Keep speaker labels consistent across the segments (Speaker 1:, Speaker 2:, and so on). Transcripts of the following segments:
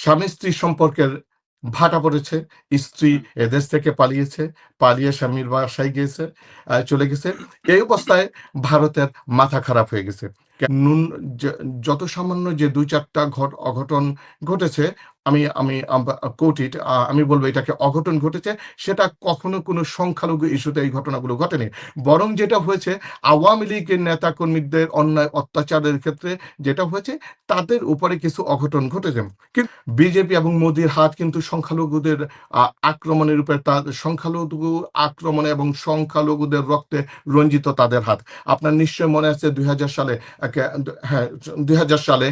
Speaker 1: স্বামী স্ত্রী সম্পর্কের ভাটা পড়েছে। স্ত্রী এদেশ থেকে পালিয়ে স্বামীর বাসায় গিয়েছে, চলে গেছে। এই অবস্থায় ভারতের মাথা খারাপ হয়ে গেছে। নুন যত সামান্য যে ২-৪টা অঘটন ঘটেছে, আমি আমি কোট ইট, আমি বলবো এটাকে অঘটন ঘটেছে, সেটা কখনো কোনো সংখ্যালঘু ইস্যুতে এই ঘটনাগুলো ঘটেনি। বরং যেটা হয়েছে আওয়ামী লীগের নেতাকর্মীদের অন্যায় অত্যাচারের ক্ষেত্রে যেটা হয়েছে, তাদের উপরে কিছু অঘটন ঘটেছে। কিন্তু বিজেপি এবং মোদির হাত কিন্তু সংখ্যালঘুদের আক্রমণের উপরে, সংখ্যালঘু আক্রমণে এবং সংখ্যালঘুদের রক্তে রঞ্জিত তাদের হাত। আপনার নিশ্চয় মনে আছে ২০০০ সালে, হ্যাঁ, ২০০০ সালে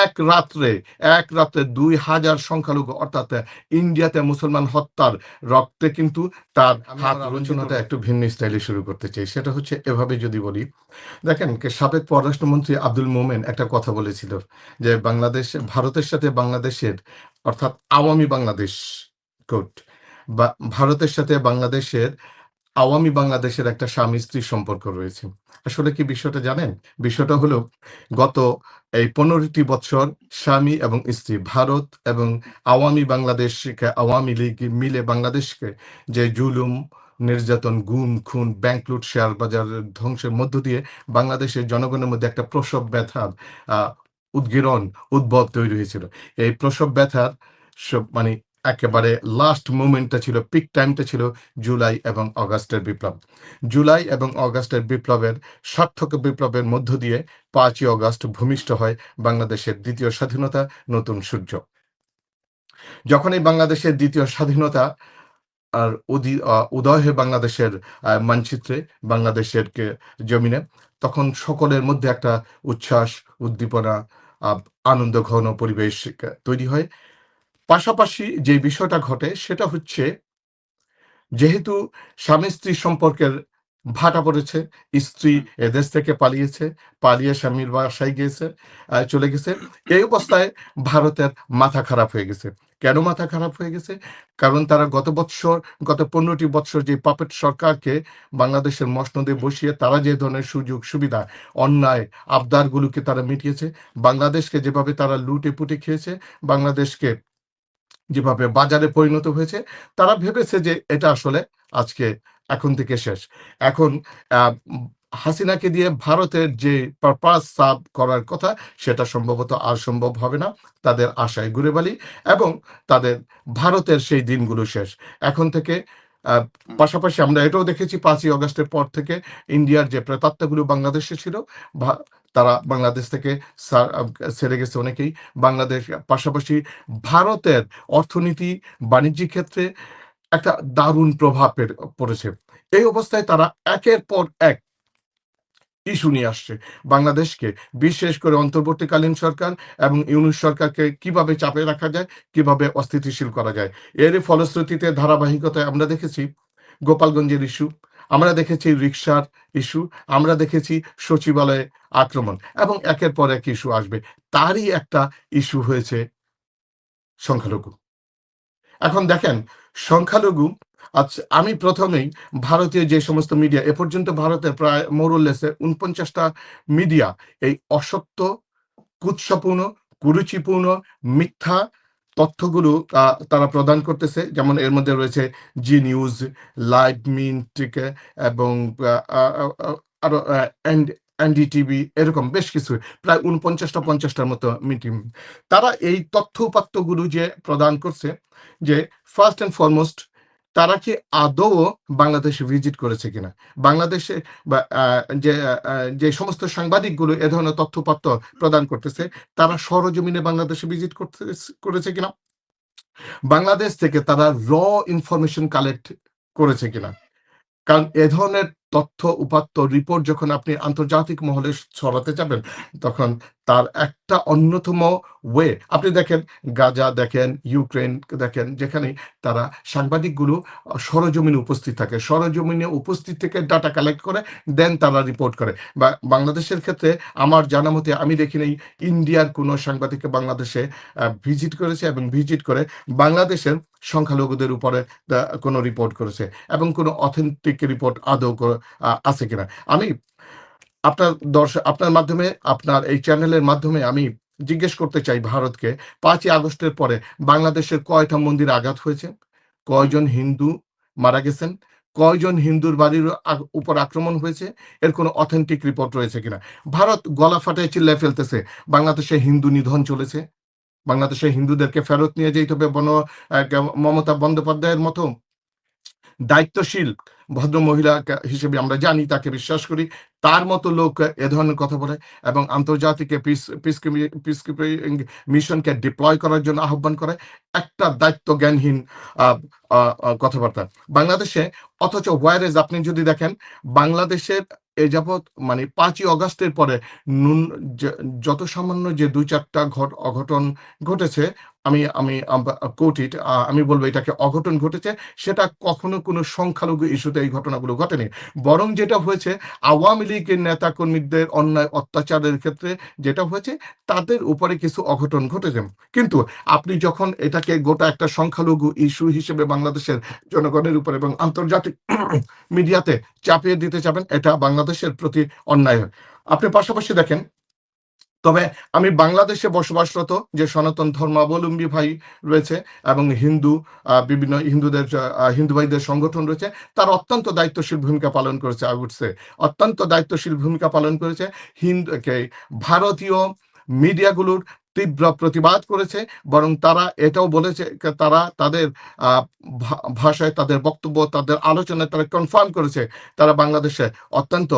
Speaker 1: এক রাত্রে ২০০০ সংখ্যালঘু, অর্থাৎ ইন্ডিয়াতে মুসলমান হত্যার রক্তে কিন্তু তার হাত রঞ্জনটা একটু ভিন্ন স্টাইলে শুরু করতে চাই। সেটা হচ্ছে এভাবে যদি বলি, দেখেন সাবেক পররাষ্ট্রমন্ত্রী আব্দুল মোমেন একটা কথা বলেছিল যে ভারতের সাথে বাংলাদেশের, অর্থাৎ আওয়ামী বাংলাদেশ, কোট, বা ভারতের সাথে আওয়ামী বাংলাদেশের একটা স্বামী স্ত্রীর সম্পর্ক রয়েছে। আসলে কি বিষয়টা জানেন? বিষয়টা হলো, গত এই ১৫টি বছর স্বামী এবং স্ত্রী, ভারত এবং আওয়ামী লীগ মিলে বাংলাদেশকে যে জুলুম, নির্যাতন, গুম, খুন, ব্যাংক লুট, শেয়ার বাজার ধ্বংসের মধ্য দিয়ে বাংলাদেশের জনগণের মধ্যে একটা প্রসব ব্যথার উদ্ভব তৈরি হয়েছিল। এই প্রসব ব্যথার মানে একেবারে লাস্ট মোমেন্টটা ছিল, পিক টাইমটা ছিল জুলাই এবং অগাস্টের বিপ্লবের সার্থক বিপ্লবের মধ্য দিয়ে ৫ই অগাস্ট ভূমিষ্ঠ হয় বাংলাদেশের দ্বিতীয় স্বাধীনতা, নতুন সূর্য। যখন এই বাংলাদেশের দ্বিতীয় স্বাধীনতা আর উদয় হয় বাংলাদেশের মানচিত্রে, বাংলাদেশের জমিনে, তখন সকলের মধ্যে একটা উচ্ছ্বাস, উদ্দীপনা, আনন্দ ঘন পরিবেশ তৈরি হয়। পাশাপাশি যে বিষয়টা ঘটে সেটা হচ্ছে, যেহেতু স্বামী স্ত্রী সম্পর্কের ভাটা পড়েছে, স্ত্রী এদেশ থেকে পালিয়ে স্বামীর বাসায় গিয়েছে, চলে গেছে। এই অবস্থায় ভারতের মাথা খারাপ হয়ে গেছে। কেন মাথা খারাপ হয়ে গেছে? কারণ তারা গত ১৫টি বৎসর যে পাপেট সরকারকে বাংলাদেশের মসনদে বসিয়ে তারা যে ধরনের সুযোগ সুবিধা, অন্যায় আবদারগুলোকে তারা মিটিয়েছে, বাংলাদেশকে যেভাবে তারা লুটে পুটে খেয়েছে, বাংলাদেশকে যেভাবে বাজারে পরিণত হয়েছে, তারা ভেবেছে যে এটা আসলে আজকে এখন থেকে শেষ। এখন হাসিনাকে দিয়ে ভারতের যে পারপাস সার্ভ করার কথা, সেটা সম্ভবত আর সম্ভব হবে না। তাদের আশায় ঘুরে বালি, এবং তাদের ভারতের সেই দিনগুলো শেষ এখন থেকে। পাশাপাশি আমরা এটাও দেখেছি ৫ই অগাস্টের পর থেকে ইন্ডিয়ার যে প্রেতাত্মাগুলো বাংলাদেশে ছিল, তারা বাংলাদেশ থেকে ছেড়ে গেছে অনেকেই। বাংলাদেশ পাশাপাশি ভারতের অর্থনীতি, বাণিজ্যিক ক্ষেত্রে একটা দারুণ প্রভাব পড়েছে। এই অবস্থায় তারা একের পর এক ইস্যু নিয়ে আসছে বাংলাদেশকে, বিশেষ করে অন্তর্বর্তীকালীন সরকার এবং ইউনূস সরকারকে কিভাবে চাপে রাখা যায়, কিভাবে অস্থিতিশীল করা যায়। এর ফলশ্রুতিতে ধারাবাহিকতায় আমরা দেখেছি গোপালগঞ্জের ইস্যু, আমরা দেখেছি রিকশার ইস্যু, আমরা দেখেছি সচিবালয়ে আক্রমণ, এবং একের পর এক ইস্যু আসবে। তারই একটা ইস্যু হয়েছে সংখ্যালঘু। এখন দেখেন, সংখ্যালঘু, আচ্ছা, আমি প্রথমেই ভারতীয় যে সমস্ত মিডিয়া, এ পর্যন্ত ভারতের প্রায় মোরলেসে ৪৯টা মিডিয়া এই অসত্য, কুৎসপূর্ণ, কুরুচিপূর্ণ, মিথ্যা তথ্যগুলো তারা প্রদান করতেছে। যেমন এর মধ্যে রয়েছে জি নিউজ, লাইভ মিন্ট, এবং আরো এনডিটিভি, এরকম বেশ কিছু, প্রায় ৪৯-৫০টার মতো মিটিং। তারা এই তথ্য উপাত্তগুলো যে প্রদান করছে, যে ফার্স্ট অ্যান্ড ফরমোস্ট, তারা কি আদৌ বাংলাদেশে ভিজিট করেছে কিনা, বাংলাদেশে বা যে সমস্ত সাংবাদিকগুলো এ ধরনের তথ্যপত্র প্রদান করতেছে, তারা সরজমিনে বাংলাদেশে ভিজিট করেছে কিনা, বাংলাদেশ থেকে তারা ইনফরমেশন কালেক্ট করেছে কিনা। কারণ এ ধরনের তথ্য উপাত্ত রিপোর্ট যখন আপনি আন্তর্জাতিক মহলে ছড়াতে যাবেন, তখন তার একটা অন্যতম ওয়ে, আপনি দেখেন গাজা, দেখেন ইউক্রেন, দেখেন যেখানে তারা সাংবাদিকগুলো সরজমিনে উপস্থিত থাকে, সরজমিনে উপস্থিত থেকে ডাটা কালেক্ট করে, দেন তারা রিপোর্ট করে। বা বাংলাদেশের ক্ষেত্রে আমার জানা মতে আমি দেখি নাই ইন্ডিয়ার কোনো সাংবাদিককে বাংলাদেশে ভিজিট করেছে এবং ভিজিট করে বাংলাদেশের সংখ্যালঘুদের উপরে কোনো রিপোর্ট করেছে, এবং কোনো অথেন্টিক রিপোর্ট আদৌ আছে কিনা। আমি আপনার মাধ্যমে, আপনার এই চ্যানেলের মাধ্যমে আমি জিজ্ঞেস করতে চাই ভারতকে, 5ই আগস্টের পরে বাংলাদেশের কয়টা মন্দিরে আঘাত হয়েছে? কয়জন হিন্দু মারা গেছেন? কয়জন হিন্দুর বাড়ির উপর আক্রমণ হয়েছে? এর কোনো অথেন্টিক রিপোর্ট রয়েছে কিনা? ভারত গলা ফাটায় চিল্লায় ফেলতেছে, বাংলাদেশে হিন্দু নিধন চলেছে। বাংলাদেশের হিন্দুদেরকে ফেরত নিয়ে যেতে হবে মমতা বন্দ্যোপাধ্যায়ের মতো দায়িত্বশীল ভদ্র মহিলা হিসেবে আমরা জানি, তাকে বিশ্বাস করি। তার মতো লোক এ ধরনের কথা বলে এবং আন্তর্জাতিক পিসকিপিং মিশনকে ডিপ্লয় করার জন্য আহ্বান করে। একটা দায়িত্ব জ্ঞানহীন কথাবার্তা বাংলাদেশে। অথচ ওয়ারেজ আপনি যদি দেখেন, বাংলাদেশের এ যাবৎ মানে 5ই অগাস্টের পরে যত সামান্য যে 2-4টা অঘটন ঘটেছে, আমি আমি কোটিট আমি বলবো এটাকে অঘটন ঘটেছে, সেটা কখনো কোনো সংখ্যালঘু ইস্যুতে এই ঘটনাগুলো ঘটেনি। বরং যেটা হয়েছে, আওয়ামী লীগের নেতা কর্মীদের অন্যায় অত্যাচারের ক্ষেত্রে যেটা হয়েছে, তাদের উপরে কিছু অঘটন ঘটেছে। কিন্তু আপনি যখন এটাকে গোটা একটা সংখ্যালঘু ইস্যু হিসেবে বাংলাদেশের জনগণের উপর এবং আন্তর্জাতিক মিডিয়াতে চাপিয়ে দিতে চাবেন, এটা বাংলাদেশের প্রতি অন্যায়। আপনি পাশাপাশি দেখেন, তবে আমি বাংলাদেশে বসবাসরত যে সনাতন ধর্মাবলম্বী ভাই রয়েছে এবং বিভিন্ন হিন্দু ভাইদের সংগঠন রয়েছে, তার অত্যন্ত দায়িত্বশীল ভূমিকা পালন করেছে। আই উড সে অত্যন্ত দায়িত্বশীল ভূমিকা পালন করেছে। ভারতীয় মিডিয়াগুলোর তীব্র প্রতিবাদ করেছে, বরং তারা এটাও বলেছে, তারা তাদের ভাষায়, তাদের বক্তব্য, তাদের আলোচনায় তারা কনফার্ম করেছে তারা বাংলাদেশে অত্যন্ত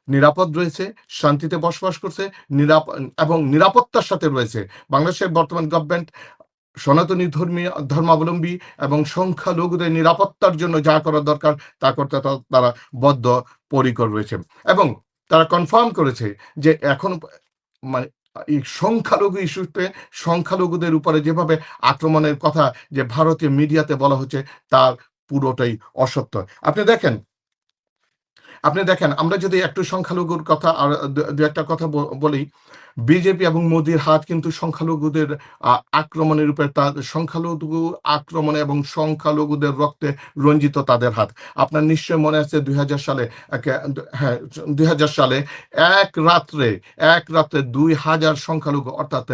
Speaker 1: নিরাপদ রয়েছে, শান্তিতে বসবাস করছে, এবং নিরাপত্তার সাথে রয়েছে। বাংলাদেশের বর্তমান গভর্নমেন্ট সনাতনী ধর্মাবলম্বী এবং সংখ্যালঘুদের নিরাপত্তার জন্য যা করা দরকার তা করতে তারা বদ্ধপরিকর রয়েছে। এবং তারা কনফার্ম করেছে যে এখন মানে এই সংখ্যালঘু ইস্যুতে সংখ্যালঘুদের উপরে যেভাবে আক্রমণের কথা যে ভারতীয় মিডিয়াতে বলা হচ্ছে, তার পুরোটাই অসত্য। আপনি দেখেন, আমরা যদি একটু সংখ্যালঘুর কথা আর দু একটা কথা বলি, বিজেপি এবং মোদির হাত কিন্তু সংখ্যালঘুদের আক্রমণের উপরে, তার সংখ্যালঘু আক্রমণে এবং সংখ্যালঘুদের রক্তে রঞ্জিত তাদের হাত। আপনার নিশ্চয় মনে আছে 2000 সালে, হ্যাঁ 2000 সালে এক রাত্রে 2000 সংখ্যালঘু, অর্থাৎ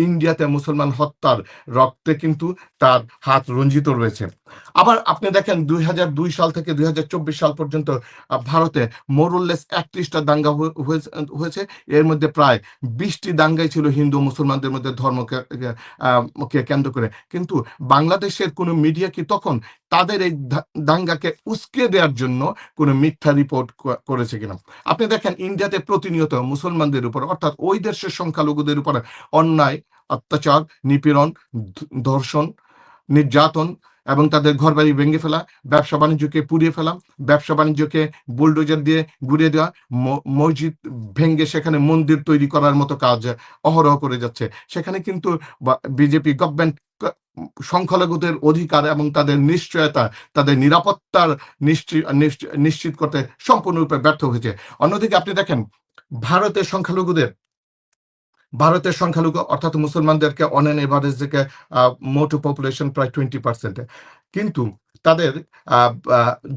Speaker 1: ইন্ডিয়াতে মুসলমান হত্যার রক্তে কিন্তু তার হাত রঞ্জিত রয়েছে। আবার আপনি দেখেন 2002 সাল থেকে 2024 সাল পর্যন্ত ভারতে মোরলেস 31টা দাঙ্গা হয়েছে। এর মধ্যে প্রায় 20টি দাঙ্গাই ছিল হিন্দু মুসলমানদের মধ্যে ধর্মকে কেন্দ্র করে। কিন্তু বাংলাদেশের কোনো মিডিয়া কি তখন তাদের এই দাঙ্গাকে উস্কে দেওয়ার জন্য কোনো মিথ্যা রিপোর্ট করেছে কিনা? আপনি দেখেন ইন্ডিয়াতে প্রতিনিয়ত মুসলমানদের উপর, অর্থাৎ ওই দেশের সংখ্যালঘুদের উপর অন্যায়, অত্যাচার, নিপীড়ন, ধর্ষণ, নির্যাতন এবং তাদের ঘরবাড়ি ভেঙে ফেলা, ব্যবসা বাণিজ্যকে পুড়িয়ে ফেলা, ব্যবসা বাণিজ্যকে বুলডোজার দিয়ে ঘুরিয়ে দেওয়া, মসজিদ ভেঙে সেখানে মন্দির তৈরি করার মতো কাজ অহরহ করে যাচ্ছে। সেখানে কিন্তু বিজেপি গভর্নমেন্ট সংখ্যালঘুদের অধিকার এবং তাদের নিশ্চয়তা, তাদের নিরাপত্তার নিশ্চিত করতে সম্পূর্ণরূপে ব্যর্থ হয়েছে। অন্যদিকে আপনি দেখেন ভারতের সংখ্যালঘু অর্থাৎ মুসলমানদেরকে অন অ্যান এভারেজ থেকে মোটো পপুলেশন প্রায় 20%, কিন্তু তাদের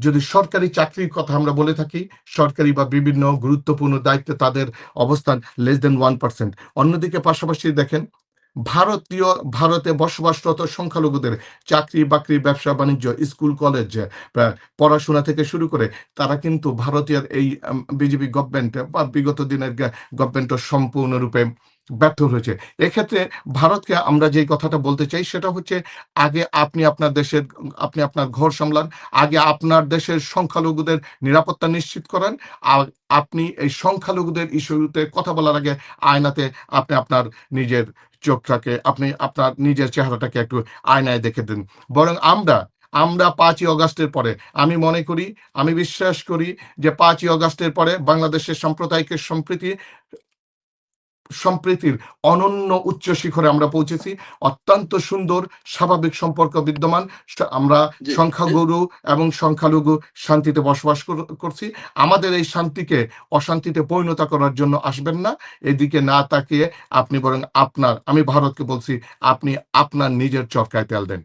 Speaker 1: যদি সরকারি চাকরির কথা আমরা বলে থাকি, সরকারি বা বিভিন্ন গুরুত্বপূর্ণ দায়িত্বে তাদের অবস্থান লেস দেন 1%। অন্যদিকে পাশাপাশি দেখেন ভারতে বসবাসরত সংখ্যালঘুদের চাকরি বাকরি, ব্যবসা বাণিজ্য, স্কুল কলেজ, পড়াশোনা থেকে শুরু করে তারা কিন্তু ভারতীয় এই বিজেপি গভর্নমেন্ট বা বিগত দিনের গভর্নমেন্ট সম্পূর্ণরূপে ব্যর্থ হয়েছে। এক্ষেত্রে ভারতকে আমরা যে কথাটা বলতে চাই সেটা হচ্ছে, আগে আপনি আপনার ঘর সামলান, আগে আপনার দেশের সংখ্যালঘুদের নিরাপত্তা নিশ্চিত করেন। আর আপনি এই সংখ্যালঘুদের ইস্যুতে কথা বলার আগে আয়নাতে আপনি আপনার নিজের চোখটাকে, আপনি আপনার নিজের চেহারাটাকে একটু আয়নায় দেখে দিন। বরং আমরা 5ই অগাস্টের পরে আমি বিশ্বাস করি যে 5ই অগাস্টের পরে বাংলাদেশের সাম্প্রদায়িক সম্প্রীতির অনন্য উচ্চ শিখরে আমরা পৌঁছেছি। অত্যন্ত সুন্দর স্বাভাবিক সম্পর্ক বিদ্যমান। আমরা সংখ্যাগুরু এবং সংখ্যালঘু শান্তিতে বসবাস করছি। আমাদের এই শান্তিকে অশান্তিতে পরিণত করার জন্য আসবেন না। এদিকে না তাকিয়ে আপনি বরং আমি ভারতকে বলছি, আপনি আপনার নিজের চরকায় তেল দেন।